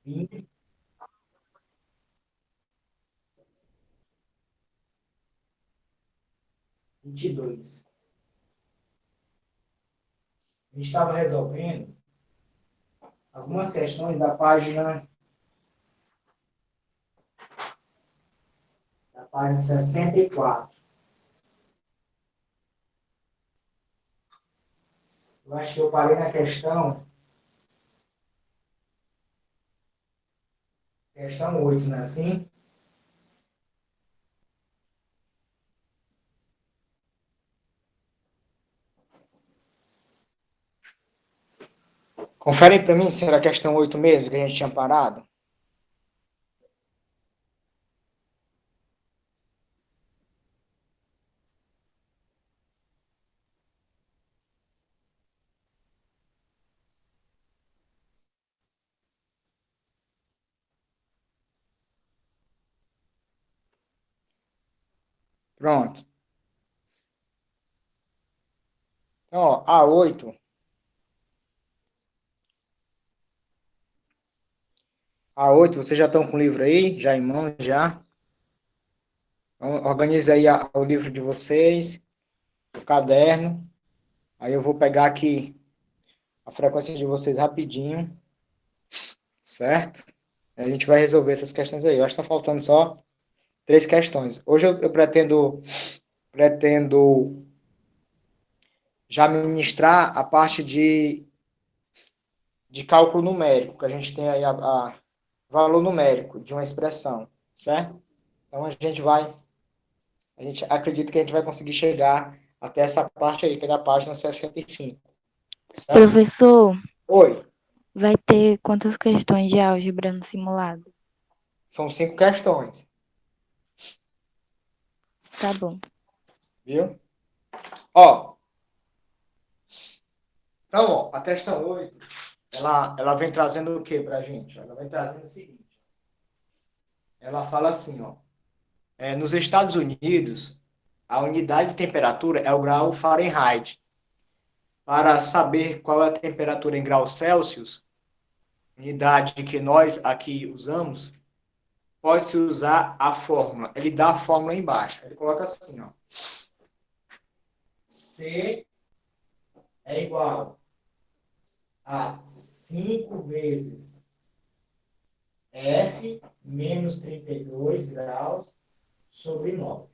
20, 22. A gente estava resolvendo algumas questões da página 64. Eu acho que eu parei na questão 8, não é assim? Confere aí para mim se era a questão 8 mesmo que a gente tinha parado. Pronto. Então, ó, A8, vocês já estão com o livro aí? Já em mão, já? Então, organize aí o livro de vocês, o caderno. Aí eu vou pegar aqui a frequência de vocês rapidinho, certo? A gente vai resolver essas questões aí. Eu acho que está faltando só 3 questões. Hoje eu pretendo já ministrar a parte de cálculo numérico, que a gente tem aí a valor numérico de uma expressão, certo? Então a gente acredita que a gente vai conseguir chegar até essa parte aí, que é da página 65, certo? Professor, Oi, vai ter quantas questões de álgebra no simulado? são 5 questões, Tá bom. viu? Ó, então, ó, a questão 8, ela vem trazendo o que pra gente? Ela vem trazendo o seguinte, ela fala assim, ó, nos Estados Unidos, a unidade de temperatura é o grau Fahrenheit. Para saber qual é a temperatura em graus Celsius, unidade que nós aqui usamos, pode-se usar a fórmula. Ele dá a fórmula embaixo. Ele coloca assim, ó. C é igual a 5 vezes F menos 32 graus sobre 9.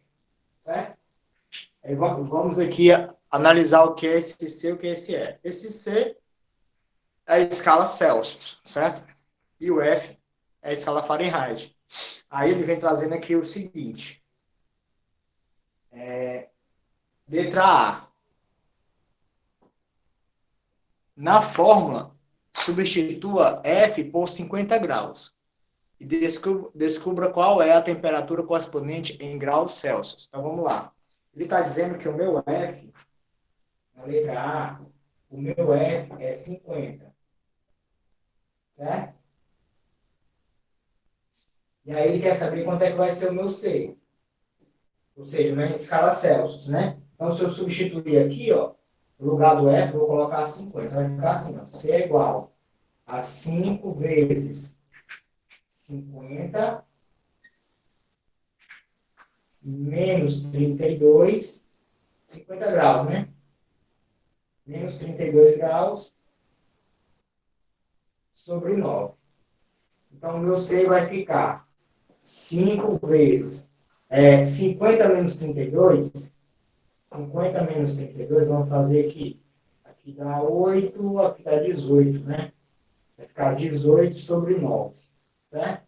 Certo? Aí vamos aqui analisar o que é esse C e o que é esse F. Esse C é a escala Celsius, certo? E o F é a escala Fahrenheit. Aí ele vem trazendo aqui o seguinte. Letra A. Na fórmula, substitua F por 50 graus e descubra qual é a temperatura correspondente em graus Celsius. Então vamos lá. Ele está dizendo que o meu F, na letra A, o meu F é 50. Certo? E aí ele quer saber quanto é que vai ser o meu C. Ou seja, na escala Celsius, né? Então, se eu substituir aqui, ó, no lugar do F, eu vou colocar 50. Vai ficar assim, ó, C é igual a 5 vezes 50 menos 32, 50 graus, né? Menos 32 graus sobre 9. Então, o meu C vai ficar 5 vezes 50 menos 32. 50 menos 32, vamos fazer aqui. Aqui dá 8, aqui dá 18, né? Vai ficar 18 sobre 9, certo?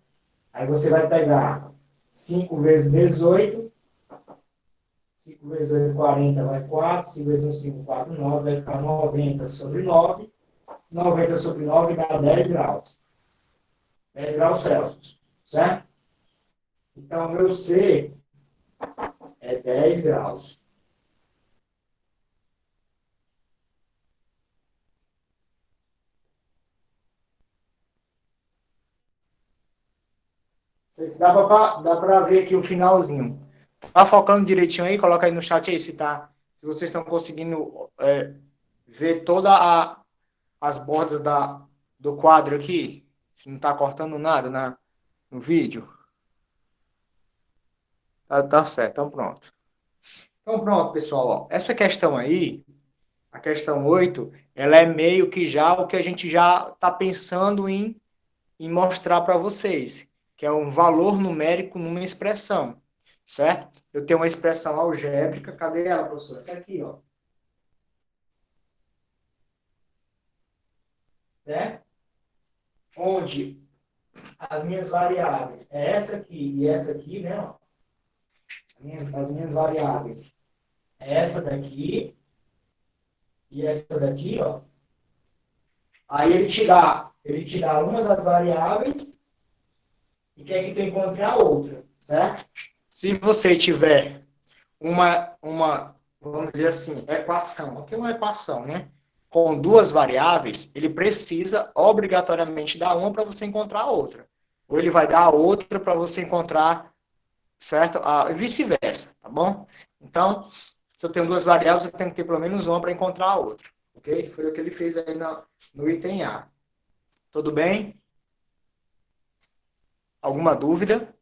Aí você vai pegar 5 vezes 18, 5 vezes 8, 40, vai 4, 5 vezes 1, 5, 4, 9, vai ficar 90 sobre 9, 90 sobre 9 dá 10 graus, 10 graus Celsius, certo? Então, o meu C é 10 graus. Dá para ver aqui o finalzinho. Tá focando direitinho aí? Coloca aí no chat aí se vocês estão conseguindo ver todas as bordas do quadro aqui, Se não está cortando nada no vídeo. Tá certo, então pronto. Então pronto, pessoal. Ó. Essa questão aí, a questão 8, ela é meio que já o que a gente já está pensando em mostrar para vocês, que é um valor numérico numa expressão, certo? Eu tenho uma expressão algébrica, cadê ela, professor? Essa aqui, ó. Certo? Onde as minhas variáveis é essa aqui e essa aqui, né? Ó. As minhas variáveis é essa daqui e essa daqui, ó. Aí ele te dá uma das variáveis e quer que tu encontre a outra, certo? Se você tiver vamos dizer assim, equação, aqui é uma equação, né? Com duas variáveis, ele precisa obrigatoriamente dar uma para você encontrar a outra. Ou ele vai dar a outra para você encontrar, certo? E vice-versa, tá bom? Então, se eu tenho duas variáveis, eu tenho que ter pelo menos uma para encontrar a outra. Ok? Foi o que ele fez aí no item A. Tudo bem? Alguma dúvida?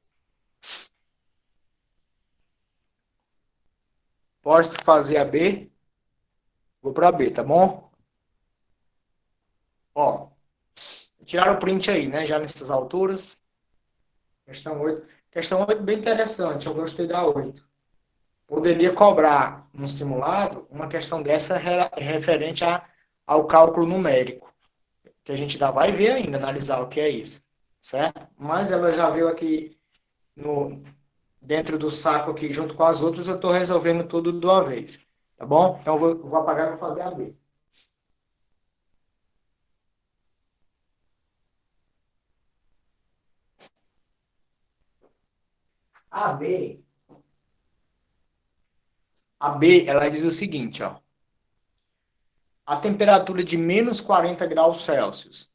Pode fazer a B? Vou para B, tá bom? Ó, tiraram o print aí, né? Já nessas alturas. Questão 8. Questão 8 bem interessante, eu gostei da 8. Poderia cobrar no simulado uma questão dessa referente ao cálculo numérico, que a gente ainda vai ver ainda, analisar o que é isso, certo? Mas ela já veio aqui dentro do saco aqui, junto com as outras, eu estou resolvendo tudo de uma vez, tá bom? Então eu vou apagar e vou fazer a B. A B, ela diz o seguinte, ó. A temperatura de menos 40 graus Celsius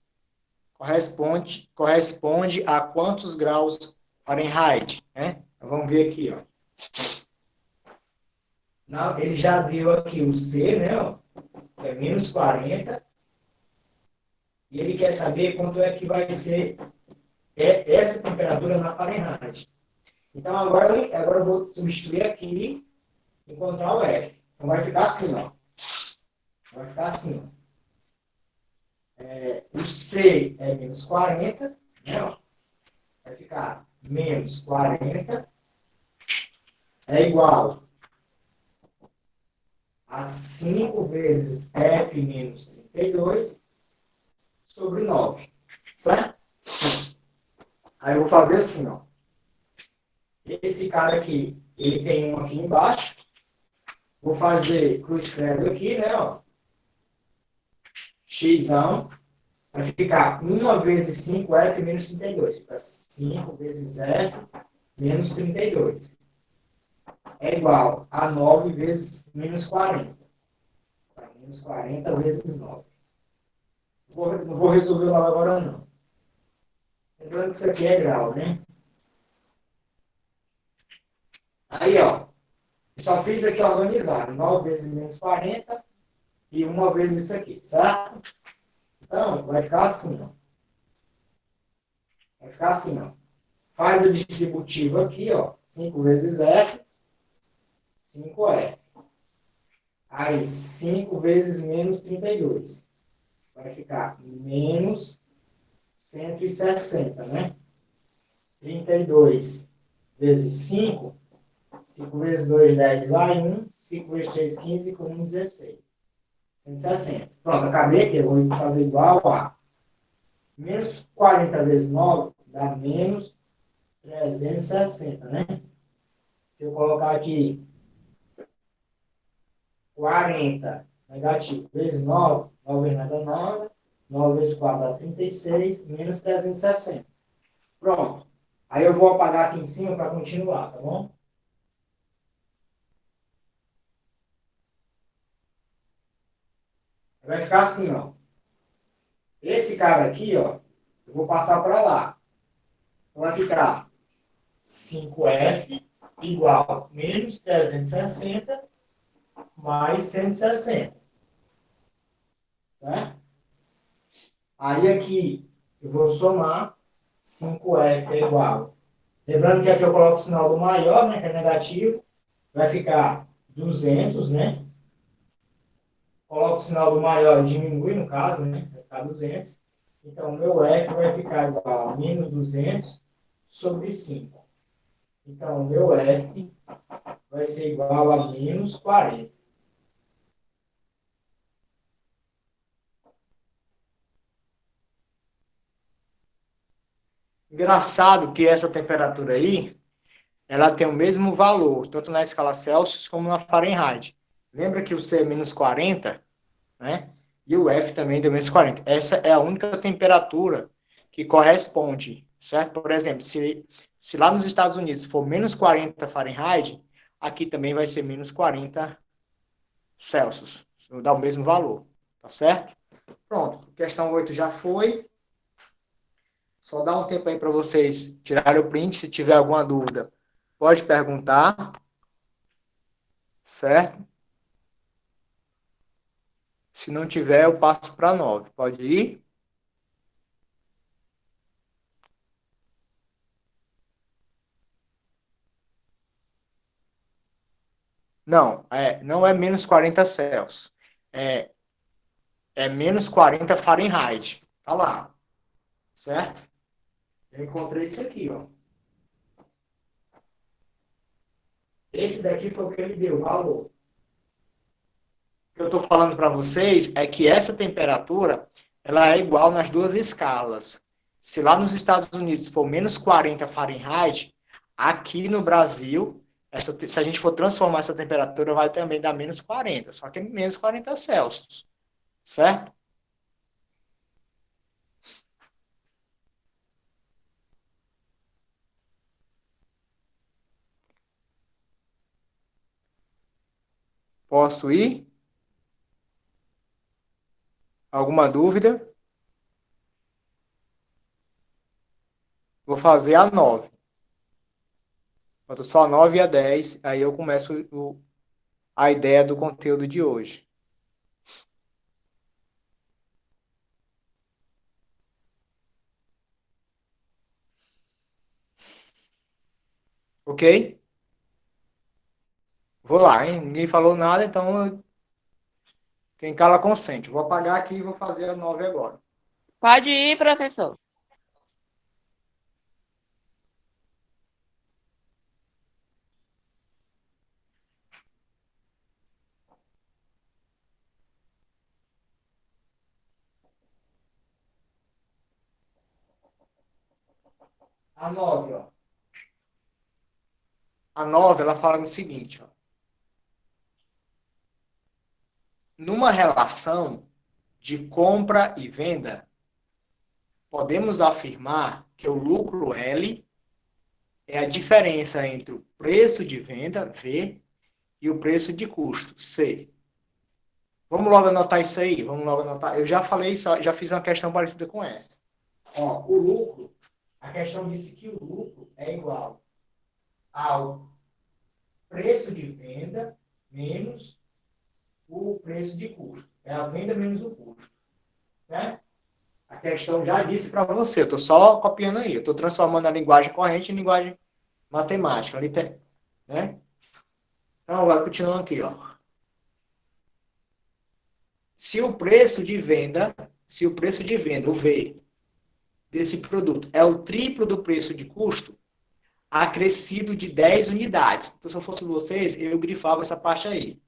corresponde a quantos graus Fahrenheit, né? Então, vamos ver aqui, ó. Ele já deu aqui o C, né? Ó, que é menos 40. E ele quer saber quanto é que vai ser essa temperatura na Fahrenheit. Então, agora eu vou substituir aqui e encontrar o F. Então, vai ficar assim, ó. Vai ficar assim, ó. O C é menos 40, né? Ó. Vai ficar menos 40 é igual a 5 vezes F menos 32 sobre 9. Certo? Aí eu vou fazer assim, ó. Esse cara aqui, ele tem um aqui embaixo. Vou fazer cruz credo aqui, né? Ó. X vai ficar 1 vezes 5F menos 32. Fica 5 vezes F menos 32. É igual a 9 vezes menos 40. Menos 40 vezes 9. Não vou resolver lá agora, não. Lembrando que isso aqui é grau, né? Aí, ó. Só fiz aqui organizado. 9 vezes menos 40 e 1 vezes isso aqui, certo? Então, vai ficar assim, ó. Vai ficar assim, ó. Faz o distributivo aqui, ó. 5 vezes F, 5F. Aí, 5 vezes menos 32. Vai ficar menos 160, né? 32 vezes 5. 5 vezes 2, 10, vai 1. 5 vezes 3, 15, com 1, 16. 160. Pronto, acabei aqui. Eu vou fazer igual a menos 40 vezes 9 dá menos 360, né? Se eu colocar aqui 40 negativo vezes 9, 9 vezes nada 9, 9 vezes 4 dá 36, menos 360. Pronto. Aí eu vou apagar aqui em cima para continuar, tá bom? Vai ficar assim, ó. Esse cara aqui, ó, eu vou passar para lá. Então vai ficar 5F igual menos 360 mais 160. Certo? Aí aqui Eu vou somar 5F é igual. Lembrando que aqui eu coloco o sinal do maior, né, que é negativo. Vai ficar 200, né? Coloco o sinal do maior e diminui, no caso, né? Vai ficar 200. Então, meu F vai ficar igual a menos 200 sobre 5. Então, meu F vai ser igual a menos 40. Engraçado que essa temperatura aí, ela tem o mesmo valor, tanto na escala Celsius como na Fahrenheit. Lembra que o C é menos 40, né? E o F também deu menos 40. Essa é a única temperatura que corresponde, certo? Por exemplo, se lá nos Estados Unidos for menos 40 Fahrenheit, aqui também vai ser menos 40 Celsius. Dá o mesmo valor, tá certo? Pronto, questão 8 já foi. Só dá um tempo aí para vocês tirarem o print. Se tiver alguma dúvida, pode perguntar, certo? Se não tiver, eu passo para 9. Pode ir? Não é menos 40 Celsius. É, é menos 40 Fahrenheit. Tá lá, certo? Eu encontrei isso aqui, ó. Esse daqui foi o que ele deu, o valor. O que eu estou falando para vocês é que essa temperatura ela é igual nas duas escalas. Se lá nos Estados Unidos for menos 40 Fahrenheit, aqui no Brasil, se a gente for transformar essa temperatura, vai também dar menos 40, só que é menos 40 Celsius, certo? Posso ir? Alguma dúvida? Vou fazer a 9. Falta só a 9 e a 10, aí eu começo a ideia do conteúdo de hoje. Ok? Vou lá, hein? Ninguém falou nada, então quem cala consente. Vou apagar aqui e vou fazer a 9 agora. Pode ir, professor. A 9, ó. A 9, ela fala o seguinte, ó. Numa relação de compra e venda, podemos afirmar que o lucro L é a diferença entre o preço de venda, V, e o preço de custo, C. Vamos logo anotar isso aí. Vamos logo anotar. Eu já falei isso, já fiz uma questão parecida com essa. Ó, o lucro, a questão disse que o lucro é igual ao preço de venda menos o preço de custo. É a venda menos o custo. Certo? A questão já disse para você. Eu estou só copiando aí. Eu estou transformando a linguagem corrente em linguagem matemática. Né? Então, vai continuando aqui. Ó. Se o preço de venda, o V, desse produto é o triplo do preço de custo, acrescido de 10 unidades. Então, se eu fosse vocês, eu grifava essa parte aí.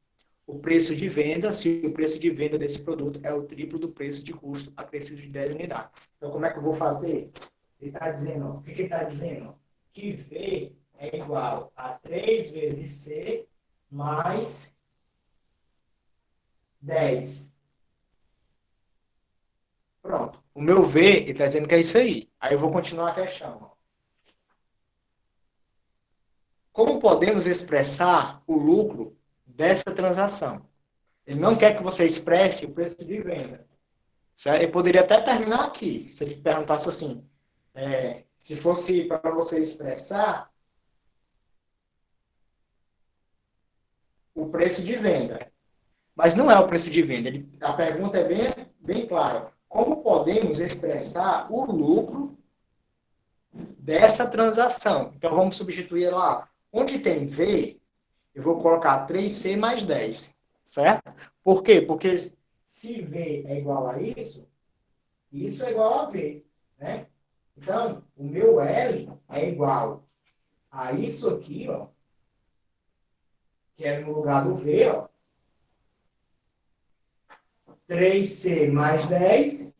O preço de venda, se o preço de venda desse produto é o triplo do preço de custo, acrescido de 10 unidades. Então, como é que eu vou fazer? Ele está dizendo, ó, o que ele está dizendo? Que V é igual a 3 vezes C mais 10. Pronto. O meu V, ele está dizendo que é isso aí. Aí eu vou continuar a questão. Como podemos expressar o lucro dessa transação? Ele não quer que você expresse o preço de venda. Certo? Ele poderia até terminar aqui, se ele perguntasse assim, se fosse para você expressar o preço de venda. Mas não é o preço de venda. A pergunta é bem clara. como podemos expressar o lucro dessa transação? Então, vamos substituir lá. Onde tem V, eu vou colocar 3C mais 10. Certo? Por quê? Porque se V é igual a isso é igual a V. Né? Então, o meu L é igual a isso aqui, ó, que é no lugar do V, ó, 3C mais 10.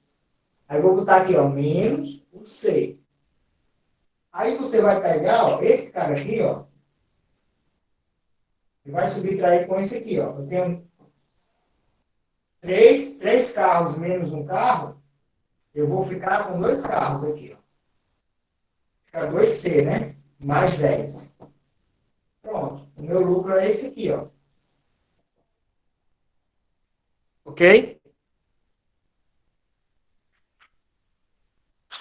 Aí eu vou botar aqui, ó, menos o C. Aí você vai pegar, ó, esse cara aqui, ó, e vai subtrair com esse aqui, ó. Eu tenho três carros menos um carro, eu vou ficar com 2 carros aqui, ó. Fica 2C, né? Mais 10. Pronto. O meu lucro é esse aqui, ó. Ok?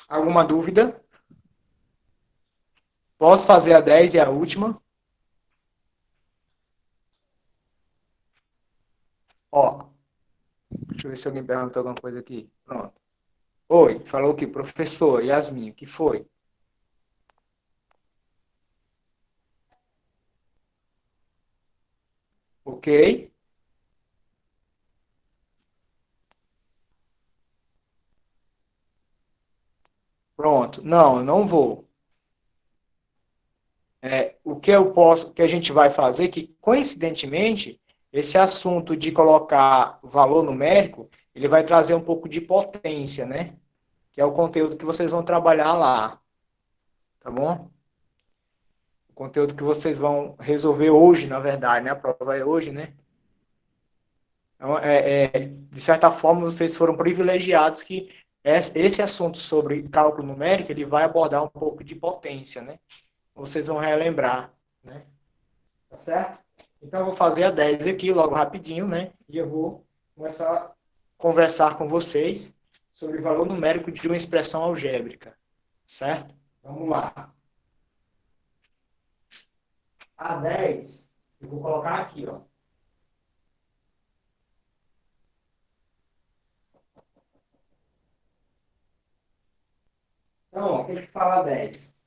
Alguma dúvida? Posso fazer a 10 e a última? Ó. Deixa eu ver se alguém perguntou alguma coisa aqui. Pronto. Oi, falou que professor Yasmin, o que foi? Ok? Pronto. Não, eu não vou. O que eu posso, que a gente vai fazer, que coincidentemente, esse assunto de colocar valor numérico, ele vai trazer um pouco de potência, né? Que é o conteúdo que vocês vão trabalhar lá. Tá bom? O conteúdo que vocês vão resolver hoje, na verdade, né? A prova é hoje, né? Então, de certa forma, vocês foram privilegiados que esse assunto sobre cálculo numérico, ele vai abordar um pouco de potência, né? Vocês vão relembrar, né? Tá certo? Então, eu vou fazer a 10 aqui, logo rapidinho, né? E eu vou começar a conversar com vocês sobre o valor numérico de uma expressão algébrica. Certo? Vamos lá. A 10, eu vou colocar aqui, ó. Então, o que fala a 10?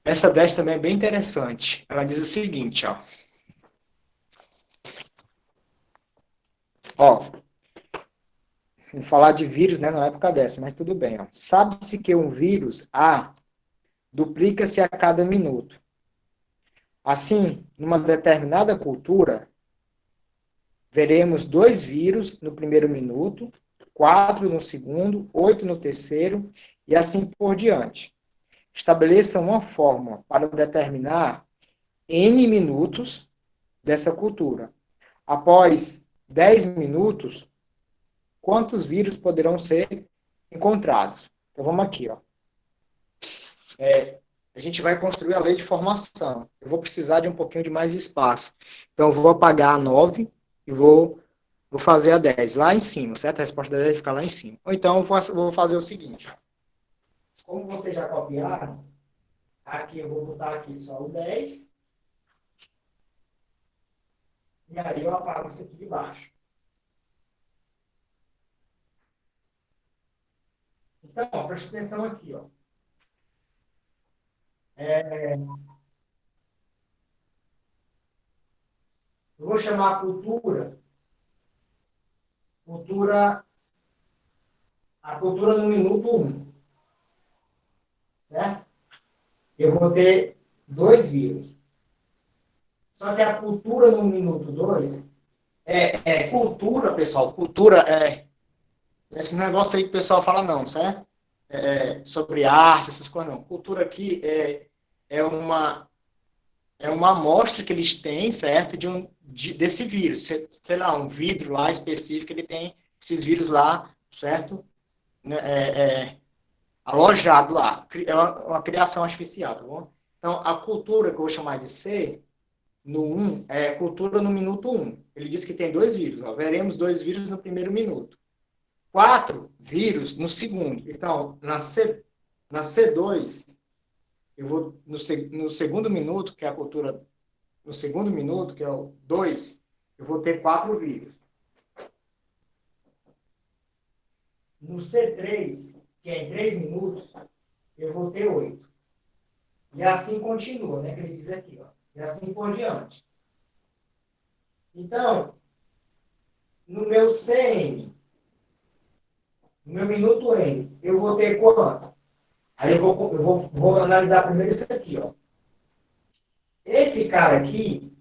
Essa 10 também é bem interessante. Ela diz o seguinte, ó. Ó, vou falar de vírus, né, na época dessa, mas tudo bem, ó. Sabe-se que um vírus A duplica-se a cada minuto. Assim, numa determinada cultura, veremos 2 vírus no primeiro minuto, 4 no segundo, 8 no terceiro e assim por diante. Estabeleça uma fórmula para determinar N minutos dessa cultura. Após 10 minutos, quantos vírus poderão ser encontrados? Então vamos aqui, ó. A gente vai construir a lei de formação. Eu vou precisar de um pouquinho de mais espaço. Então eu vou apagar a 9 e vou fazer a 10 lá em cima, certo? A resposta da 10 vai ficar lá em cima. Ou então eu vou fazer o seguinte. Como vocês já copiaram, aqui eu vou botar aqui só o 10. E aí eu apago isso aqui de baixo. Então, ó, preste atenção aqui, ó. Eu vou chamar a cultura no minuto 1. Certo? Eu vou ter 2 vírus. Só que a cultura no minuto 2 cultura, pessoal. Cultura esse negócio aí que o pessoal fala não, certo? Sobre arte, essas coisas não. Cultura aqui é uma amostra que eles têm, certo? Desse vírus. Sei lá, um vidro lá específico, ele tem esses vírus lá, certo? Alojado lá. É uma criação artificial, tá bom? Então, a cultura que eu vou chamar de C, no 1, é cultura no minuto 1. Ele diz que tem 2 vírus. Ó. Veremos 2 vírus no primeiro minuto. 4 vírus no segundo. Então, na C2, eu vou, no segundo minuto, que é a cultura, no segundo minuto, que é o 2, eu vou ter 4 vírus. no C3, que é em 3 minutos, eu vou ter 8. E assim continua, né? Que ele diz aqui, ó. E assim por diante. Então, no meu CN, no meu minuto N, eu vou ter quanto? Aí eu vou analisar primeiro isso aqui, ó. Esse cara aqui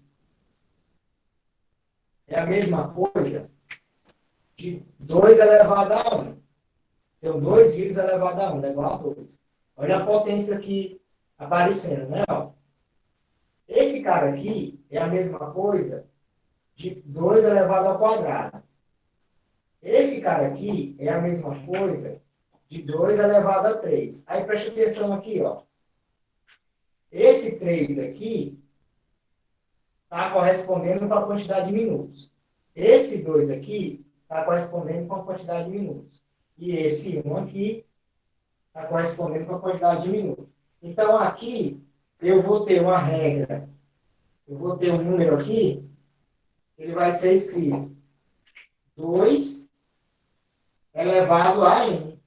é a mesma coisa de 2 elevado a 1. Então, 2 vírus elevado a 1 é igual a 2. Olha a potência aqui aparecendo, né? Ó. Esse cara aqui é a mesma coisa de 2 elevado ao quadrado. Esse cara aqui é a mesma coisa de 2 elevado a 3. Aí preste atenção aqui, ó. Esse 3 aqui está correspondendo com a quantidade de minutos. Esse 2 aqui está correspondendo com a quantidade de minutos. E esse 1 aqui está correspondendo com a quantidade de minutos. Então, aqui, eu vou ter uma regra. Eu vou ter um número aqui, ele vai ser escrito 2 elevado a n.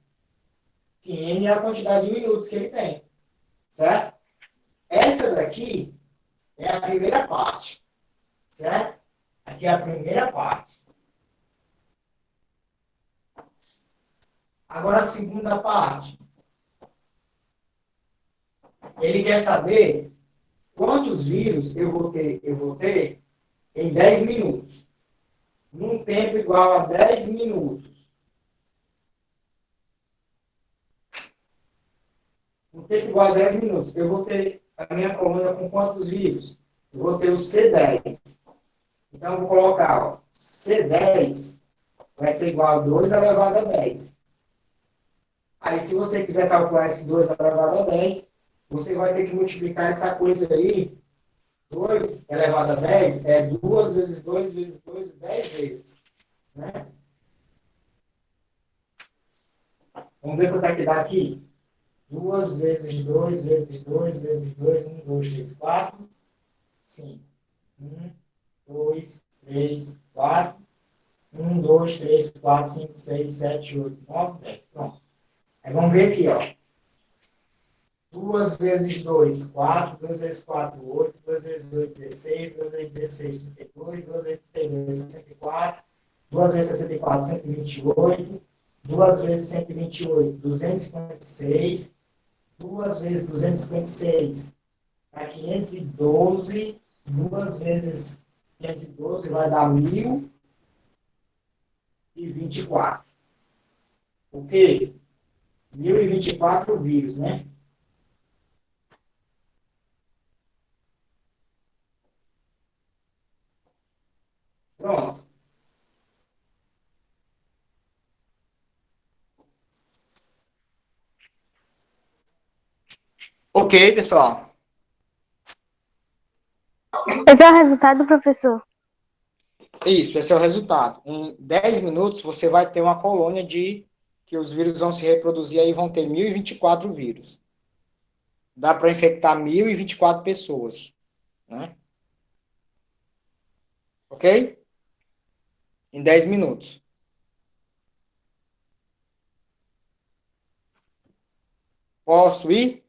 Que n é a quantidade de minutos que ele tem. Certo? Essa daqui é a primeira parte. Certo? Aqui é a primeira parte. Agora a segunda parte. Ele quer saber quantos vírus eu vou ter em 10 minutos. Num tempo igual a 10 minutos. Um tempo igual a 10 minutos. Eu vou ter a minha coluna com quantos vírus? Eu vou ter o C10. Então, eu vou colocar, ó, C10 vai ser igual a 2 elevado a 10. Aí, se você quiser calcular esse 2 elevado a 10, você vai ter que multiplicar essa coisa aí. 2 elevado a 10 é 2 vezes 2 vezes 2, 10 vezes. Né? Vamos ver quanto é que dá aqui? 2 vezes 2 vezes 2 vezes 2, 1, 2, 3, 4, 5. 1, 2, 3, 4. 1, 2, 3, 4, 5, 6, 7, 8, 9, 10. Pronto. Aí vamos ver aqui, ó. 2 vezes 2, 4. 2 vezes 4, 8. 2 vezes 8, 16. 2 vezes 16, 32. 2 vezes 32, 64. 2 vezes 64, 128. 2 vezes 128, 256. 2 vezes 256 dá 512. 2 vezes 512 vai dar 1024. O quê? 1024 vírus, né? Pronto. Ok, pessoal. Esse é o resultado, professor? Isso, esse é o resultado. Em 10 minutos, você vai ter uma colônia de que os vírus vão se reproduzir, aí vão ter 1024 vírus. Dá para infectar 1024 pessoas. Né? Ok? Em 10 minutos. Posso ir?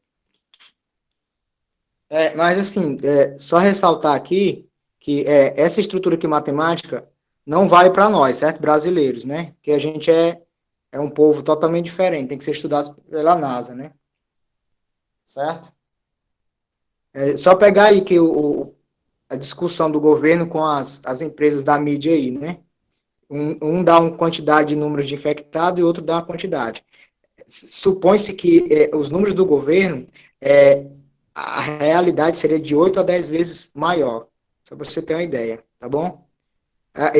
Mas, assim, só ressaltar aqui que essa estrutura aqui matemática não vale para nós, certo? Brasileiros, né? Porque a gente é um povo totalmente diferente, tem que ser estudado pela NASA, né? Certo? Só pegar aí que a discussão do governo com as empresas da mídia aí, né? Um dá uma quantidade de números de infectados e outro dá uma quantidade. Supõe-se que os números do governo, a realidade seria de 8 a 10 vezes maior. Só para você ter uma ideia, tá bom?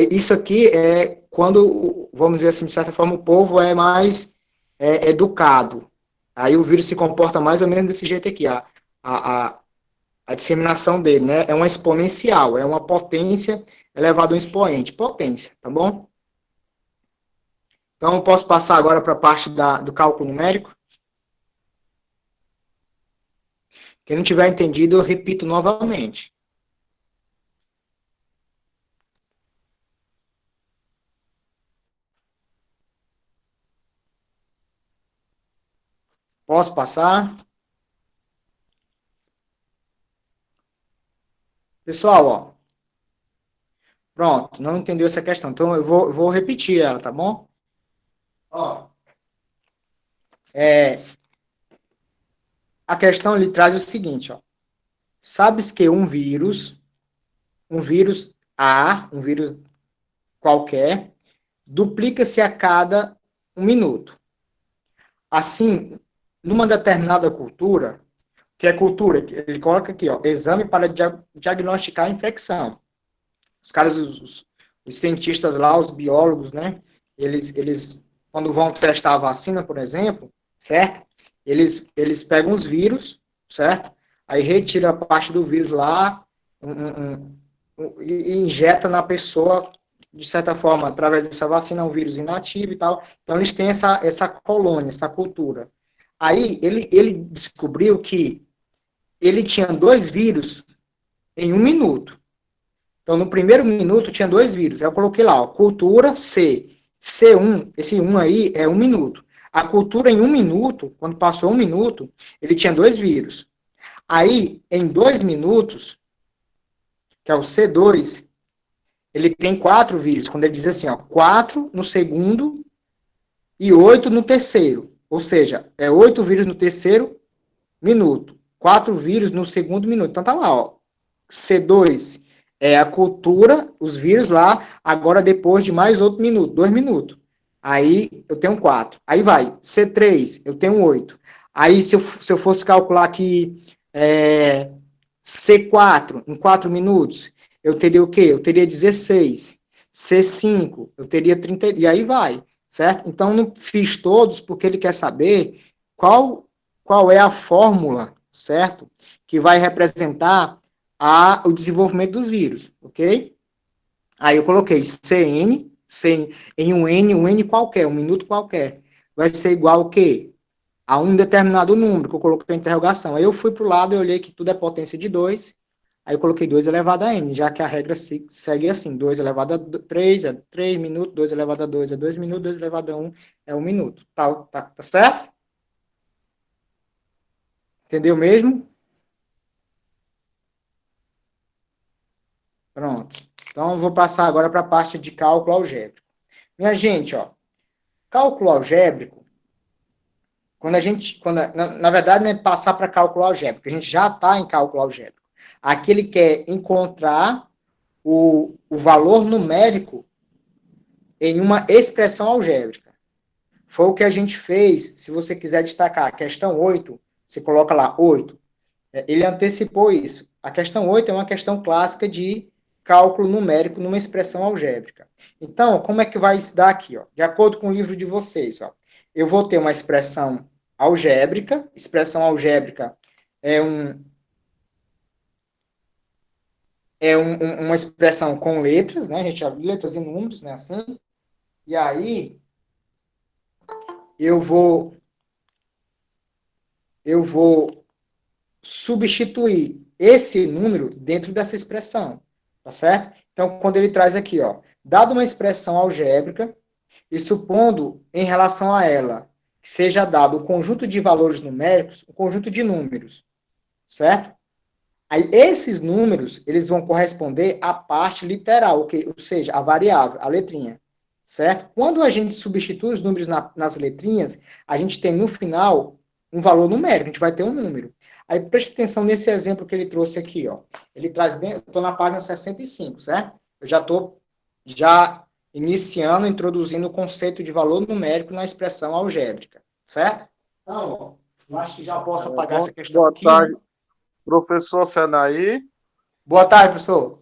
Isso aqui é quando, vamos dizer assim, de certa forma, o povo é mais educado. Aí o vírus se comporta mais ou menos desse jeito aqui. A, a disseminação dele, né? É uma exponencial, é uma potência elevada a um expoente. Potência, tá bom? Então, eu posso passar agora para a parte do cálculo numérico. Quem não tiver entendido, eu repito novamente. Posso passar? Pessoal, ó. Pronto, não entendeu essa questão. Então, eu vou repetir ela, tá bom? Ó, a questão ele traz o seguinte, ó. Sabes que um vírus A, um vírus qualquer, duplica-se a cada 1 minuto. Assim, numa determinada cultura, que é cultura, ele coloca aqui, ó, exame para diagnosticar a infecção. Os caras, os cientistas lá, os biólogos, né, eles, quando vão testar a vacina, por exemplo, certo? Eles pegam os vírus, certo? Aí retira a parte do vírus lá, e injeta na pessoa, de certa forma, através dessa vacina, um vírus inativo e tal. Então, eles têm essa colônia, essa cultura. Aí, ele descobriu que ele tinha 2 vírus em 1 minuto. Então, no primeiro minuto, tinha 2 vírus. Aí eu coloquei lá, ó, cultura C. C1, esse 1 aí é 1 minuto. A cultura em 1 minuto, quando passou 1 minuto, ele tinha 2 vírus. Aí, em 2 minutos, que é o C2, ele tem 4 vírus. Quando ele diz assim, ó, 4 no segundo e 8 no terceiro. Ou seja, é 8 vírus no terceiro minuto. 4 vírus no segundo minuto. Então tá lá, ó. C2 é a cultura, os vírus lá, agora depois de mais outro minuto, 2 minutos. Aí eu tenho 4. Aí vai, C3, eu tenho 8. Aí se eu fosse calcular aqui C4 em 4 minutos, eu teria o quê? Eu teria 16. C5, eu teria 30, e aí vai, certo? Então não fiz todos porque ele quer saber qual é a fórmula, certo? Que vai representar o desenvolvimento dos vírus, ok? Aí eu coloquei CN, em um N qualquer, 1 minuto qualquer, vai ser igual o quê? A um determinado número, que eu coloquei a interrogação. Aí eu fui para o lado e olhei que tudo é potência de 2, aí eu coloquei 2 elevado a n, já que a regra segue assim, 2 elevado a 3 é 3 minutos, 2 elevado a 2 é 2 minutos, 2 elevado a 1 é 1 minuto. Tá certo? Entendeu mesmo? Pronto. Então, eu vou passar agora para a parte de cálculo algébrico. Minha gente, ó, cálculo algébrico, na verdade, não é passar para cálculo algébrico, a gente já está em cálculo algébrico. Aqui ele quer encontrar o valor numérico em uma expressão algébrica. Foi o que a gente fez, se você quiser destacar, a questão 8, você coloca lá 8. Ele antecipou isso. A questão 8 é uma questão clássica de cálculo numérico numa expressão algébrica. Então, como é que vai se dar aqui? Ó? De acordo com o livro de vocês, ó, eu vou ter uma expressão algébrica. Expressão algébrica é uma expressão com letras, né? A gente já viu letras e números, né? Assim. E aí, eu vou substituir esse número dentro dessa expressão, tá certo? Então, quando ele traz aqui, ó, dado uma expressão algébrica, e supondo em relação a ela que seja dado o conjunto de valores numéricos, o conjunto de números, certo? Aí, esses números, eles vão corresponder à parte literal, ou seja, a variável, a letrinha, certo? Quando a gente substitui os números nas letrinhas, a gente tem no final um valor numérico, a gente vai ter um número. Aí preste atenção nesse exemplo que ele trouxe aqui, ó. Ele traz bem, eu estou na página 65, certo? Eu já estou iniciando, introduzindo o conceito de valor numérico na expressão algébrica, certo? Então, ó, eu acho que já posso apagar essa questão Boa aqui. tarde, professor Senaí. Boa tarde, professor.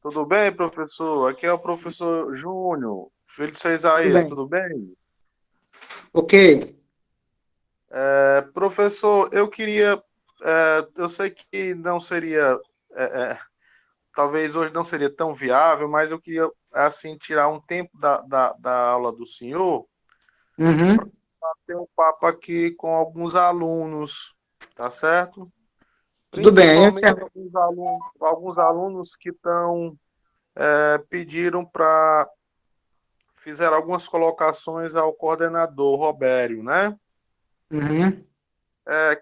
Tudo bem, professor? Aqui é o professor Júnior, filho de Tudo Isaías, bem. tudo bem? Ok. Professor, eu queria. Eu sei que não seria. Talvez hoje não seria tão viável, mas eu queria, assim, tirar um tempo da aula do senhor, Uhum. ter um papo aqui com alguns alunos, tá certo? Tudo bem. Aí Principalmente alguns alunos que pediram para fizeram algumas colocações ao coordenador Robério, né? Uhum.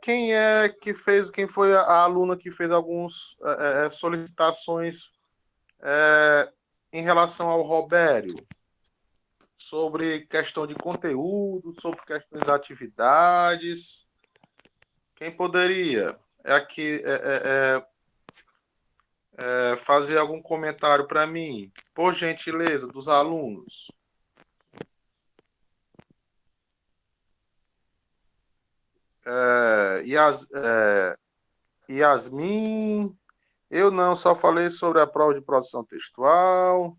Quem foi a aluna que fez algumas solicitações em relação ao Robério? Sobre questão de conteúdo, sobre questões de atividades. Quem poderia fazer algum comentário para mim, por gentileza, dos alunos? Yasmin, eu não, só falei sobre a prova de produção textual.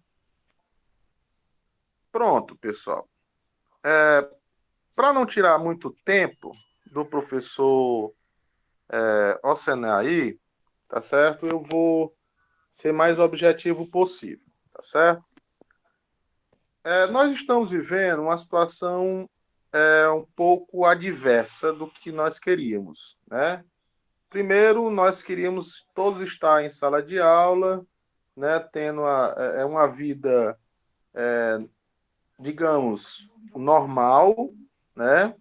Pronto, pessoal. Para não tirar muito tempo do professor Ocenaí, tá certo? Eu vou ser mais objetivo possível, tá certo? Nós estamos vivendo uma situação um pouco adversa do que nós queríamos, né? Primeiro, nós queríamos todos estar em sala de aula, né? Tendo uma vida, digamos, normal, né?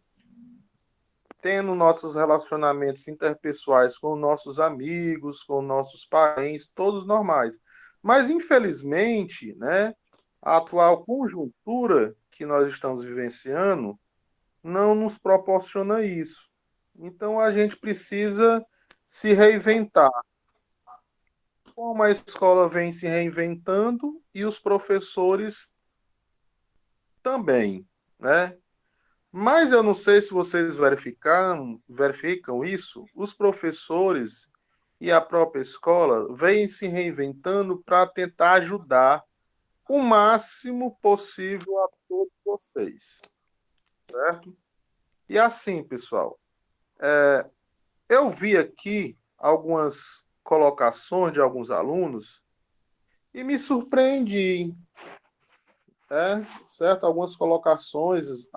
Tendo nossos relacionamentos interpessoais com nossos amigos, com nossos parentes, todos normais. Mas, infelizmente, né, a atual conjuntura que nós estamos vivenciando não nos proporciona isso. Então, a gente precisa se reinventar. Como a escola vem se reinventando e os professores também, né? Mas eu não sei se vocês verificam isso, os professores e a própria escola vêm se reinventando para tentar ajudar o máximo possível a todos vocês, certo? E assim, pessoal, eu vi aqui algumas colocações de alguns alunos e me surpreendi, certo? Algumas colocações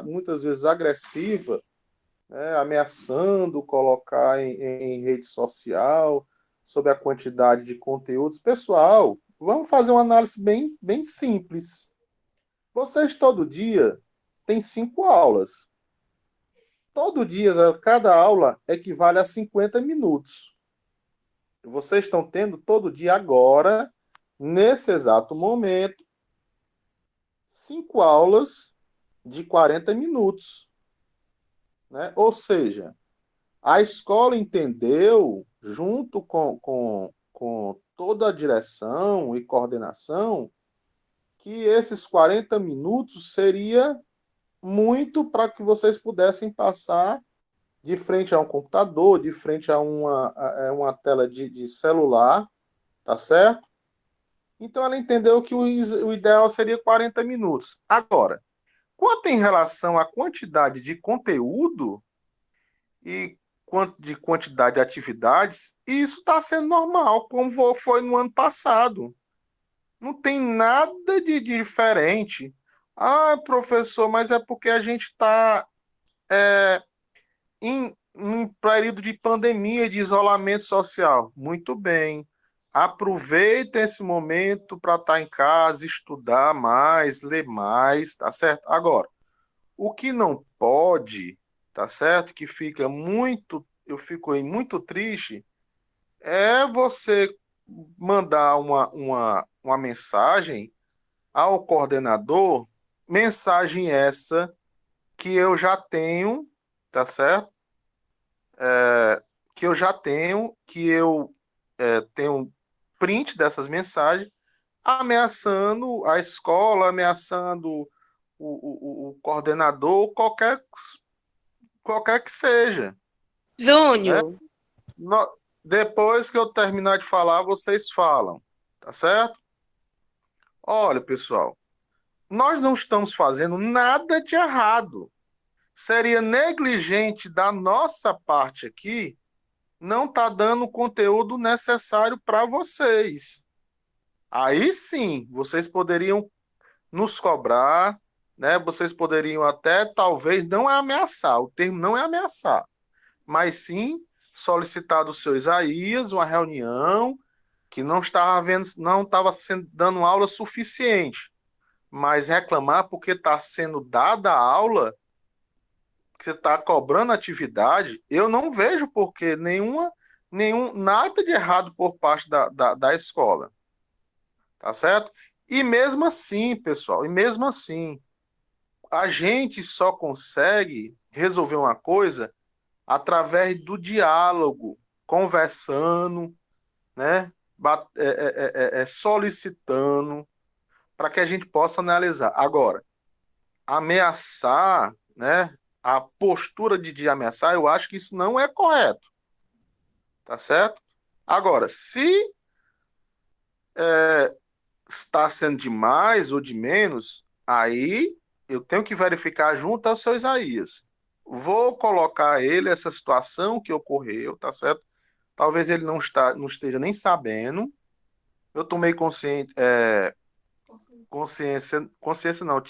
muitas vezes agressivas, né, ameaçando colocar em rede social sobre a quantidade de conteúdos. Pessoal, vamos fazer uma análise bem simples. Vocês todo dia têm 5 aulas. Todo dia, cada aula equivale a 50 minutos. Vocês estão tendo todo dia agora, nesse exato momento, 5 aulas de 40 minutos. Né? Ou seja, a escola entendeu, junto com toda a direção e coordenação, que esses 40 minutos seria muito para que vocês pudessem passar de frente a um computador, de frente a uma tela de celular, tá certo? Então ela entendeu que o ideal seria 40 minutos. Agora, quanto em relação à quantidade de conteúdo e de quantidade de atividades, isso está sendo normal, como foi no ano passado. Não tem nada de diferente. Ah, professor, mas é porque a gente está em um período de pandemia, de isolamento social. Muito bem. Aproveita esse momento para estar em casa, estudar mais, ler mais, tá certo? Agora, o que não pode, tá certo? Que fica muito, eu fico aí muito triste, é você mandar uma mensagem ao coordenador, mensagem essa que eu já tenho, tá certo? Que eu já tenho, que eu tenho print dessas mensagens, ameaçando a escola, ameaçando o coordenador, qualquer que seja. Né? Júnior, Depois que eu terminar de falar, vocês falam, tá certo? Olha, pessoal, nós não estamos fazendo nada de errado. Seria negligente da nossa parte aqui não estar dando o conteúdo necessário para vocês. Aí sim, vocês poderiam nos cobrar, né? Vocês poderiam até, talvez, não é ameaçar, o termo não é ameaçar, mas sim solicitar do seu Isaías uma reunião que não estava vendo, não estava dando aula suficiente, mas reclamar porque está sendo dada a aula que você está cobrando atividade, eu não vejo porque nada de errado por parte da escola, tá certo? E mesmo assim, pessoal, e mesmo assim, a gente só consegue resolver uma coisa através do diálogo, conversando, né? Solicitando, para que a gente possa analisar. Agora, ameaçar, né? A postura de ameaçar, eu acho que isso não é correto, tá certo? Agora, se está sendo de mais ou de menos, aí eu tenho que verificar junto ao seu Isaías. Vou colocar ele essa situação que ocorreu, tá certo? Talvez ele não esteja nem sabendo. Eu tomei consciência não,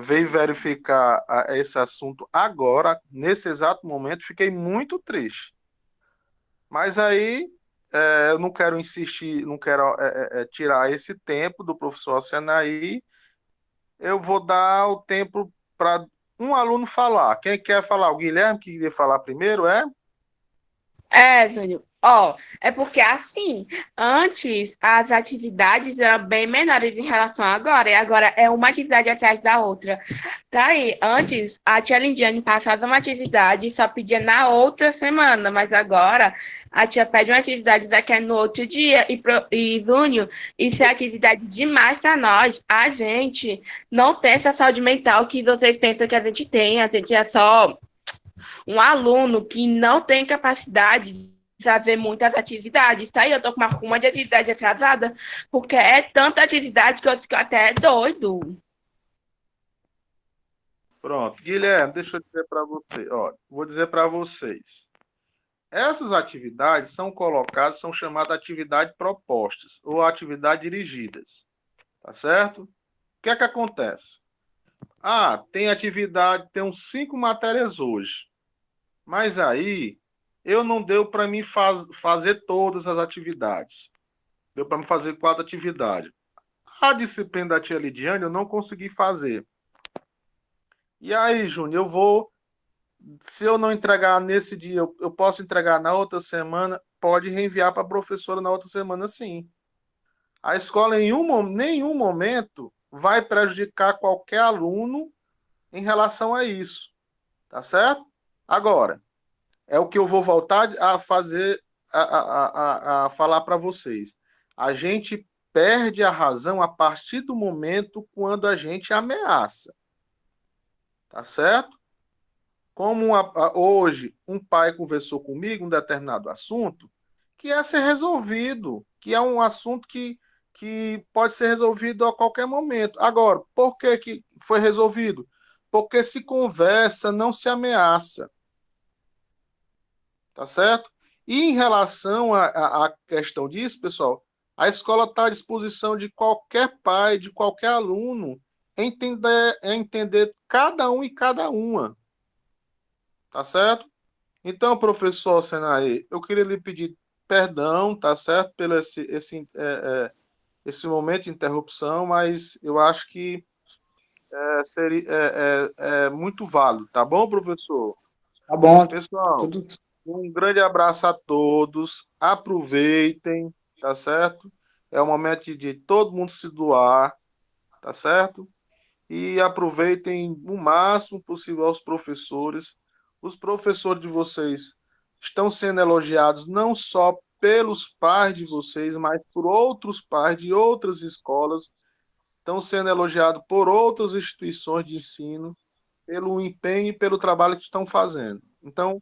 veio verificar esse assunto agora, nesse exato momento, fiquei muito triste. Mas aí eu não quero insistir, não quero tirar esse tempo do professor Senaí. Eu vou dar o tempo para um aluno falar. Quem quer falar? O Guilherme, que queria falar primeiro, é? Júnior. Ó, é porque assim, antes as atividades eram bem menores em relação a agora, e agora é uma atividade atrás da outra. Tá aí, antes a tia Lindiane passava uma atividade e só pedia na outra semana, mas agora a tia pede uma atividade daqui no outro dia, e Júnior, isso é atividade demais para nós. A gente não tem essa saúde mental que vocês pensam que a gente tem, a gente é só um aluno que não tem capacidade de fazer muitas atividades, tá aí? Eu tô com uma ruma de atividade atrasada, porque é tanta atividade que eu fico até doido. Pronto. Guilherme, deixa eu dizer para você. Ó, vou dizer para vocês. Essas atividades são chamadas atividades propostas ou atividades dirigidas. Tá certo? O que é que acontece? Tem atividade, tem uns 5 matérias hoje. Mas aí eu não deu para mim fazer todas as atividades. Deu para me fazer 4 atividades. A disciplina da tia Lidiane eu não consegui fazer. E aí, Júnior, se eu não entregar nesse dia, eu posso entregar na outra semana, pode reenviar para a professora na outra semana, sim. A escola em nenhum momento vai prejudicar qualquer aluno em relação a isso, tá certo? Agora, é o que eu vou voltar a fazer, a falar para vocês. A gente perde a razão a partir do momento quando a gente ameaça, tá certo? Como hoje um pai conversou comigo um determinado assunto, que é ser resolvido, que é um assunto que pode ser resolvido a qualquer momento. Agora, por que foi resolvido? Porque se conversa, não se ameaça. Tá certo? E em relação à questão disso, pessoal, a escola está à disposição de qualquer pai, de qualquer aluno, entender cada um e cada uma. Tá certo? Então, professor Senaí, eu queria lhe pedir perdão, tá certo, pelo esse momento de interrupção, mas eu acho que seria muito válido, tá bom, professor? Tá bom, Pessoal, tudo. um grande abraço a todos, aproveitem, tá certo? É o momento de todo mundo se doar, tá certo? E aproveitem o máximo possível aos professores. Os professores de vocês estão sendo elogiados não só pelos pais de vocês, mas por outros pais de outras escolas, estão sendo elogiados por outras instituições de ensino, pelo empenho e pelo trabalho que estão fazendo. Então,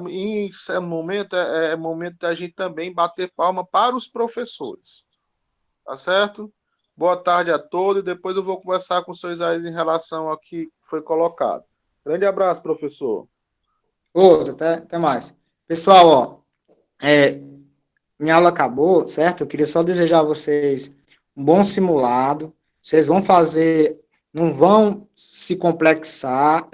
em momento, é momento da gente também bater palma para os professores. Tá certo? Boa tarde a todos e depois eu vou conversar com o senhor Isaías em relação ao que foi colocado. Grande abraço, professor. Outro, até mais. Pessoal, ó, minha aula acabou, certo? Eu queria só desejar a vocês um bom simulado. Vocês vão fazer, não vão se complexar.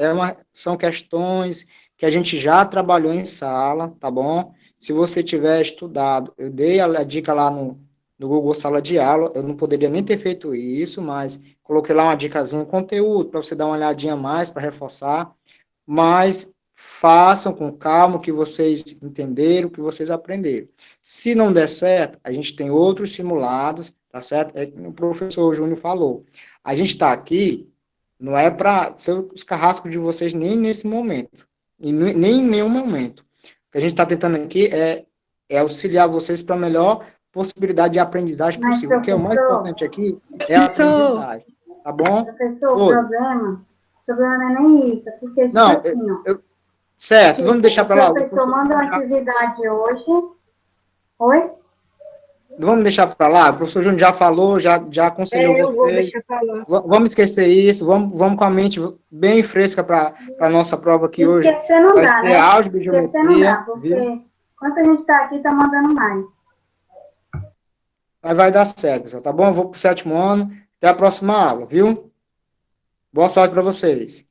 São questões que a gente já trabalhou em sala, tá bom? Se você tiver estudado, eu dei a dica lá no Google Sala de Aula. Eu não poderia nem ter feito isso, mas coloquei lá uma dicasinha, conteúdo, para você dar uma olhadinha mais, para reforçar. Mas façam com calma o que vocês entenderam, o que vocês aprenderam. Se não der certo, a gente tem outros simulados, tá certo? É como o professor Júnior falou. A gente está aqui, não é para ser os carrascos de vocês nem nesse momento, e nem em nenhum momento. O que a gente está tentando aqui é auxiliar vocês para a melhor possibilidade de aprendizagem Mas, possível. O que é o mais professor, importante aqui é a aprendizagem, tá bom? Professor, o Oi. problema não é nem isso, é porque, tipo Não, assim, ó, certo, vamos deixar para lá. o professor manda uma atividade hoje. Oi? Vamos deixar para lá. O professor Júnior já falou, já aconselhou Eu vou vocês. deixar falar. Vamos esquecer isso, vamos com a mente bem fresca para a nossa prova aqui hoje. Esquecer não Vai dá, ser né? álgebra e Esquecer não dá, geometria, porque viu? enquanto a gente está aqui, está mandando mais. Mas vai dar certo, pessoal, tá bom? Eu vou para o 7º ano. Até a próxima aula, viu? Boa sorte para vocês.